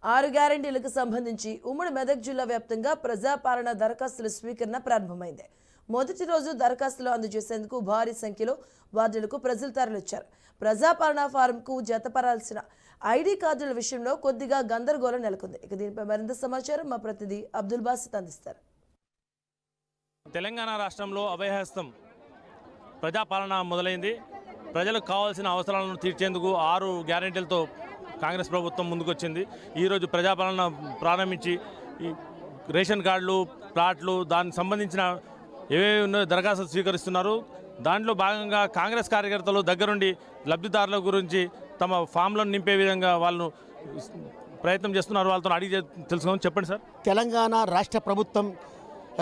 6 గ్యారెంటీలకు సంబంధించి ఉమ్మడి మెదక్ జిల్లా వ్యాప్తంగా ప్రజాపాలన దరఖాస్తుల స్వీకరణ ప్రారంభమైంది. మొదటి రోజు దరఖాస్తులు అందజేసేందుకు భారీ సంఖ్యలో వార్డులకు ప్రజలు తరలిచ్చారు. ప్రజాపాలన ఫారంకు జతపరాల్సిన ఐడి కార్డుల విషయంలో కొద్దిగా గందరగోళం నెలకొంది. ఇక దీనిపై మరింత సమాచారం మా ప్రతినిధి అబ్దుల్ బాసిత్ అందిస్తారు. తెలంగాణ రాష్ట్రంలో అభయహస్తం ప్రజాపాలన మొదలైంది. ప్రజలకు కావాల్సిన అవసరాలను తీర్చేందుకు 6 గ్యారెంటీలతో కాంగ్రెస్ ప్రభుత్వం ముందుకొచ్చింది. ఈరోజు ప్రజాపాలన ప్రారంభించి రేషన్ కార్డులు, ప్లాట్లు, దానికి సంబంధించిన ఏవేవి ఉన్నాయో దరఖాస్తులు స్వీకరిస్తున్నారు. దాంట్లో భాగంగా కాంగ్రెస్ కార్యకర్తలు దగ్గరుండి లబ్ధిదారుల గురించి తమ ఫామ్లను నింపే విధంగా వాళ్ళు ప్రయత్నం చేస్తున్నారు. వాళ్ళతో అడిగి తెలుసుకుందాం. చెప్పండి సార్. తెలంగాణ రాష్ట్ర ప్రభుత్వం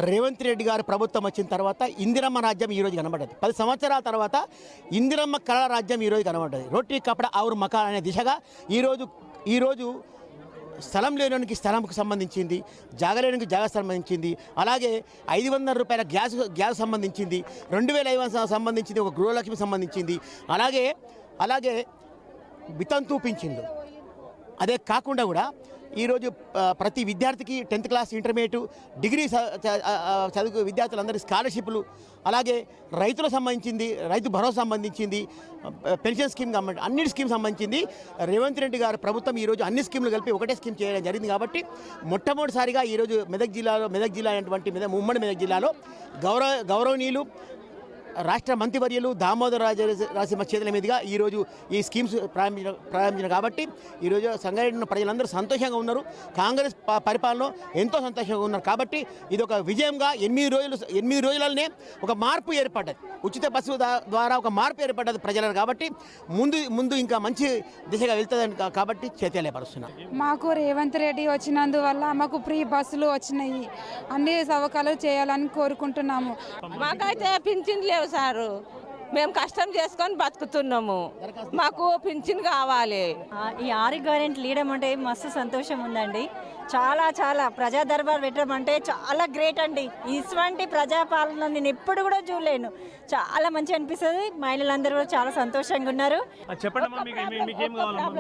రేవంత్ రెడ్డి గారి ప్రభుత్వం వచ్చిన తర్వాత ఇందిరమ్మ రాజ్యం ఈరోజు కనబడ్డది. 10 సంవత్సరాల తర్వాత ఇందిరమ్మ కళ రాజ్యం ఈరోజు కనబడ్డది. రోటీ కపడ ఆవురు మకాన్ అనే దిశగా ఈరోజు స్థలం లేనికి స్థలంకు సంబంధించింది, జాగా లేనికి జాగా సంబంధించింది, అలాగే 500 రూపాయల గ్యాస్ సంబంధించింది, 2500 సంబంధించింది, ఒక గృహలక్ష్మి సంబంధించింది, అలాగే వితంతు పింఛన్లు. అదే కాకుండా కూడా ఈరోజు ప్రతి విద్యార్థికి 10th క్లాస్, ఇంటర్మీడియట్, డిగ్రీ చదువు విద్యార్థులందరికీ స్కాలర్షిప్లు, అలాగే రైతులకు సంబంధించింది, రైతు భరోసా సంబంధించింది, పెన్షన్ స్కీమ్ అన్ని స్కీమ్ సంబంధించింది. రేవంత్ రెడ్డి గారి ప్రభుత్వం ఈరోజు అన్ని స్కీమ్లు కలిపి ఒకటే స్కీమ్ చేయడం జరిగింది. కాబట్టి మొట్టమొదటిసారిగా ఈరోజు మెదక్ జిల్లా అనేటువంటి ఉమ్మడి మెదక్ జిల్లాలో గౌరవనీయులు రాష్ట్ర మంత్రివర్యులు దామోదర్ రాజనరసింహ చేతుల మీదుగా ఈరోజు ఈ స్కీమ్స్ ప్రారంభించిన కాబట్టి ఈరోజు సంగారెడ్డి ప్రజలందరూ సంతోషంగా ఉన్నారు. కాంగ్రెస్ పరిపాలన ఎంతో సంతోషంగా ఉన్నారు. కాబట్టి ఇది ఒక విజయంగా 8 రోజులనే ఒక మార్పు ఏర్పడ్డది. ఉచిత బస్సు ద్వారా ఒక మార్పు ఏర్పడ్డది ప్రజలను. కాబట్టి ముందు ఇంకా మంచి దిశగా వెళ్తుందని కాబట్టి చేతలేపరుస్తున్నాం. మాకు రేవంత్ రెడ్డి వచ్చినందువల్ల మాకు ఫ్రీ బస్సులు వచ్చినాయి. అన్ని సౌకర్యాలు చేయాలని కోరుకుంటున్నాము. మాకైతే పింఛన్ లేవు సారు. మేము కష్టం చేసుకొని బతుకుతున్నాము. మాకు పింఛన్ కావాలి. ఈ 6 గ్యారెంటీలు ఇవ్వడం అంటే మస్తు సంతోషం ఉందండి. చాలా ప్రజా దర్బార్ పెట్టడం అంటే చాలా గ్రేట్ అండి. ఇటువంటి ప్రజాపాలన నేను ఎప్పుడు కూడా చూడలేను. చాలా మంచి అనిపిస్తుంది. మహిళలందరూ కూడా చాలా సంతోషంగా ఉన్నారు.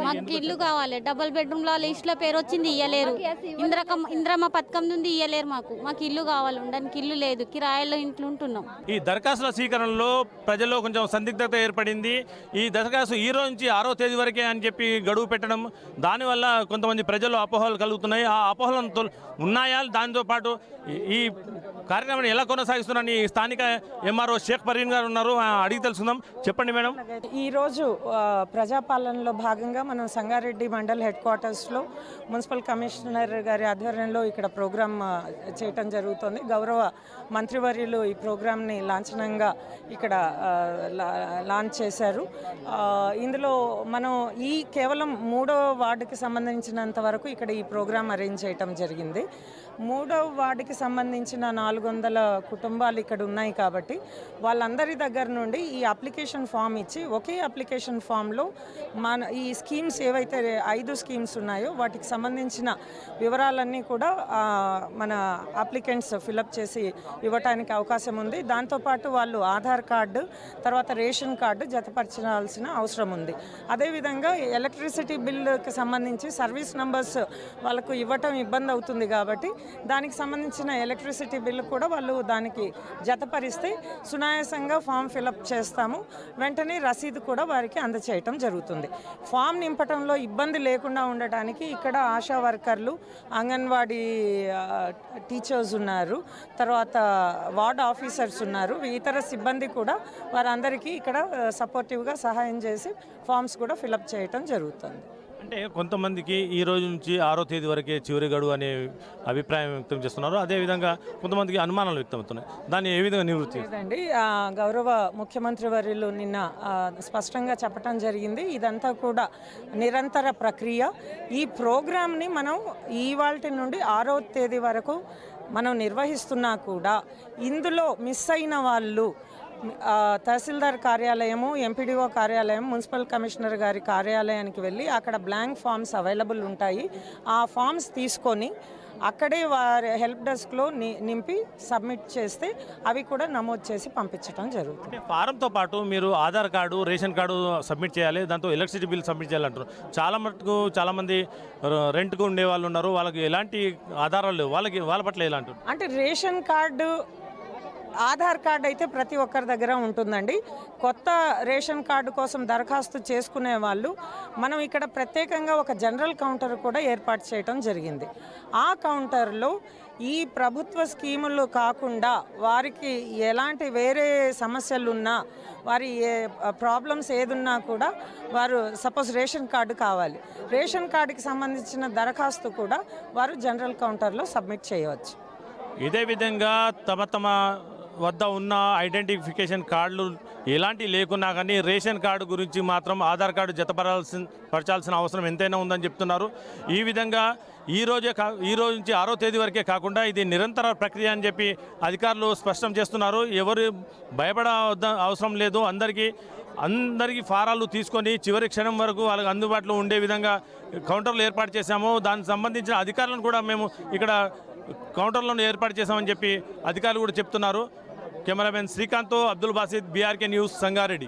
మాకు ఇల్లు కావాలి. డబుల్ బెడ్రూమ్ లో లిస్ట్ లో పేరు వచ్చింది, ఇయ్యలేరు. ఇంద్రమ్మ పథకం నుండి ఇయ్యలేరు. మాకు ఇల్లు కావాలి. ఉండడానికి ఇల్లు లేదు. కిరాయిలో ఇంట్లో ఉంటున్నాం. ఈ దరఖాస్తుల స్వీకరణలో ప్రజల్లో కొంచెం సందిగ్ధత ఏర్పడింది. ఈ దరఖాస్తు ఈ రోజు నుంచి 6వ తేదీ వరకే అని చెప్పి గడువు పెట్టడం, దానివల్ల కొంతమంది ప్రజల్లో అపోహలు కలుగుతున్నాయి. ఆ అపోహలు ఉన్నాయా? దాంతో పాటు ఈ కార్యక్రమాన్ని ఎలా కొనసాగిస్తున్నారని స్థానిక ఎంఆర్ఓ షేక్ పరీన్ గారు ఉన్నారు, అడిగి తెలుసుకుందాం. చెప్పండి మేడం. ఈరోజు ప్రజాపాలనలో భాగంగా మనం సంగారెడ్డి మండల్ హెడ్ క్వార్టర్స్లో మున్సిపల్ కమిషనర్ గారి ఆధ్వర్యంలో ఇక్కడ ప్రోగ్రాం చేయటం జరుగుతుంది. గౌరవ మంత్రివర్యులు ఈ ప్రోగ్రాంని లాంఛనంగా ఇక్కడ లాంచ్ చేశారు. ఇందులో మనం కేవలం 3వ వార్డుకి సంబంధించినంత వరకు ఇక్కడ ఈ ప్రోగ్రాం అరేంజ్ చేయటం జరిగింది. 3వ వార్డుకి సంబంధించిన 400 కుటుంబాలు ఇక్కడ ఉన్నాయి. కాబట్టి వాళ్ళందరి దగ్గర నుండి ఈ అప్లికేషన్ ఫామ్ ఇచ్చి ఒకే అప్లికేషన్ ఫామ్లో ఈ స్కీమ్స్ ఏవైతే 5 స్కీమ్స్ ఉన్నాయో వాటికి సంబంధించిన వివరాలన్నీ కూడా మన అప్లికెంట్స్ ఫిలప్ చేసి ఇవ్వటానికి అవకాశం ఉంది. దాంతోపాటు వాళ్ళు ఆధార్ కార్డు, తర్వాత రేషన్ కార్డు జతపరచాల్సిన అవసరం ఉంది. అదేవిధంగా ఎలక్ట్రిసిటీ బిల్లుకి సంబంధించి సర్వీస్ నంబర్స్ వాళ్ళకు ఇవ్వటం ఇబ్బంది అవుతుంది. కాబట్టి దానికి సంబంధించిన ఎలక్ట్రిసిటీ బిల్లు కూడా వాళ్ళు దానికి జతపరిస్తే సునాయాసంగా ఫామ్ ఫిలప్ చేస్తాము. వెంటనే రసీదు కూడా వారికి అందచేయటం జరుగుతుంది. ఫామ్ నింపటంలో ఇబ్బంది లేకుండా ఉండటానికి ఇక్కడ ఆశా వర్కర్లు, అంగన్వాడీ టీచర్స్ ఉన్నారు, తర్వాత వార్డ్ ఆఫీసర్స్ ఉన్నారు, ఇతర సిబ్బంది కూడా వారందరికీ ఇక్కడ సపోర్టివ్గా సహాయం చేసి ఫామ్స్ కూడా ఫిలప్ చేయటం జరుగుతుంది. అంటే కొంతమందికి ఈ రోజు నుంచి 6వ తేదీ వరకే చివరి గడువు అనే అభిప్రాయం వ్యక్తం చేస్తున్నారు. అదేవిధంగా కొంతమందికి అనుమానాలు వ్యక్తం అవుతున్నాయి. దాన్ని ఏ విధంగా నివృత్తి లేదండి. గౌరవ ముఖ్యమంత్రి వర్యులు నిన్న స్పష్టంగా చెప్పడం జరిగింది. ఇదంతా కూడా నిరంతర ప్రక్రియ. ఈ ప్రోగ్రామ్ని మనం ఇవాల్టి నుండి 6వ తేదీ వరకు మనం నిర్వహిస్తున్నా కూడా ఇందులో మిస్ అయిన వాళ్ళు తహసీల్దార్ కార్యాలయము, ఎంపీడీఓ కార్యాలయం, మున్సిపల్ కమిషనర్ గారి కార్యాలయానికి వెళ్ళి అక్కడ బ్లాంక్ ఫామ్స్ అవైలబుల్ ఉంటాయి. ఆ ఫామ్స్ తీసుకొని అక్కడే వారి హెల్ప్ డెస్క్లో నింపి సబ్మిట్ చేస్తే అవి కూడా నమోదు చేసి పంపించడం జరుగుతుంది. అంటే ఫారంతో పాటు మీరు Aadhaar card, ration card submit చేయాలి, దాంతో ఎలక్ట్రిసిటీ బిల్ సబ్మిట్ చేయాలంటారు. చాలామంది రెంట్కు ఉండే వాళ్ళు ఉన్నారు, వాళ్ళకి ఎలాంటి ఆధారాలు లేవు, వాళ్ళ పట్ల ఎలా అంటారు? అంటే రేషన్ కార్డు, ఆధార్ కార్డు అయితే ప్రతి ఒక్కరి దగ్గర ఉంటుందండి. కొత్త రేషన్ కార్డు కోసం దరఖాస్తు చేసుకునే వాళ్ళు మనం ఇక్కడ ప్రత్యేకంగా ఒక జనరల్ కౌంటర్ కూడా ఏర్పాటు చేయడం జరిగింది. ఆ కౌంటర్లో ఈ ప్రభుత్వ స్కీములు కాకుండా వారికి ఎలాంటి వేరే సమస్యలు ఉన్నా, వారి ప్రాబ్లమ్స్ ఏదున్నా కూడా వారు సపోజ్ రేషన్ కార్డు కావాలి, రేషన్ కార్డుకి సంబంధించిన దరఖాస్తు కూడా వారు జనరల్ కౌంటర్లో సబ్మిట్ చేయవచ్చు. ఇదే విధంగా తమ వద్ద ఉన్న ఐడెంటిఫికేషన్ కార్డులు ఎలాంటి లేకున్నా కానీ రేషన్ కార్డు గురించి మాత్రం ఆధార్ కార్డు జతపరచాల్సిన అవసరం ఎంతైనా ఉందని చెప్తున్నారు. ఈ విధంగా ఈ రోజు నుంచి 6వ తేదీ వరకే కాకుండా ఇది నిరంతర ప్రక్రియ అని చెప్పి అధికారులు స్పష్టం చేస్తున్నారు. ఎవరు అవసరం లేదు, అందరికీ ఫారాలు తీసుకొని చివరి క్షణం వరకు వాళ్ళకి అందుబాటులో ఉండే విధంగా కౌంటర్లు ఏర్పాటు చేశాము. దానికి సంబంధించిన అధికారులను కూడా మేము ఇక్కడ కౌంటర్లను ఏర్పాటు చేశామని చెప్పి అధికారులు కూడా చెప్తున్నారు. కెమెరామెన్ శ్రీకాంత్తో అబ్దుల్ బాసిద్, బీఆర్కే న్యూస్, సంగారెడ్డి.